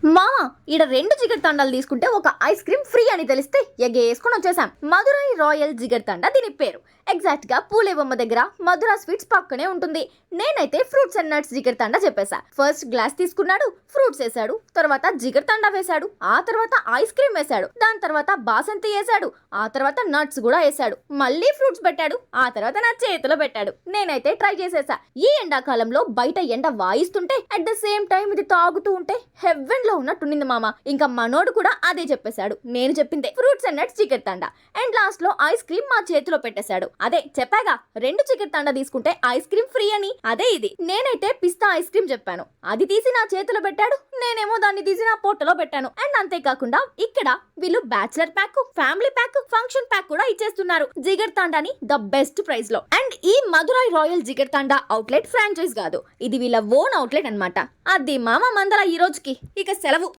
మామ ఈడ 2 జిగర్ తండాలు తీసుకుంటే ఒక ఐస్ క్రీమ్ ఫ్రీ అని తెలిస్తే ఎగేసుకొని వచ్చేసాం. మధురై రాయల్ జిగర్ తండా దీని పేరు. ఎగ్జాక్ట్ గా పూలేబొమ్మ దగ్గర మధురా స్వీట్స్ పక్కనే ఉంటుంది. నేనైతే fruits and nuts jigar thanda చెప్పేశా. ఫస్ట్ గ్లాస్ తీసుకున్నాడు, ఫ్రూట్స్ వేసాడు, తర్వాత జిగర్ తండా వేసాడు, ఆ తర్వాత ఐస్ క్రీమ్ వేసాడు, దాని తర్వాత బాసంతి వేసాడు, ఆ తర్వాత నట్స్ కూడా వేసాడు, మళ్ళీ ఫ్రూట్స్ పెట్టాడు, ఆ తర్వాత నా చేతిలో పెట్టాడు. నేనైతే ట్రై చేసేసా. ఈ ఎండాకాలంలో బయట ఎండ వాయిస్తుంటే అట్ ద సేమ్ టైం ఇది తాగుతూ ఉంటే హెవెన్ లో ఉన్నట్టుండింది మామ. ఇంకా మనోడు కూడా అదే చెప్పేశాడు. నేను చెప్పిందే fruits and nuts chicken Thanda. And last లో ఐస్ క్రీమ్ మా చేతిలో పెట్టేశాడు. అదే చెప్పాగా 2 చికెన్ తండా తీసుకుంటే ఐస్ క్రీమ్ ఫ్రీ అని. అదే ఇది. నేనైతే పిస్తా ఐస్ క్రీమ్ చెప్పాను, అది తీసి నా చేతిలో పెట్టాడు. నేనేమో దాన్ని తీసి నా పొట్టలో పెట్టాను. అండ్ అంతేకాకుండా ఇక్కడ వీళ్ళు bachelor pack, family pack, function pack కూడా ఇచ్చేస్తున్నారు జిగర్ తండాని ద బెస్ట్ ప్రైస్ లో. అండ్ ఈ మధురై రాయల్ జిగర్ తండా అవుట్లెట్ ఫ్రాంచైజ్ కాదు, ఇది వీళ్ళ ఓన్ అవుట్లెట్ అన్నమాట. అది మామ మందల ఈ రోజుకి ఇక సెలవు.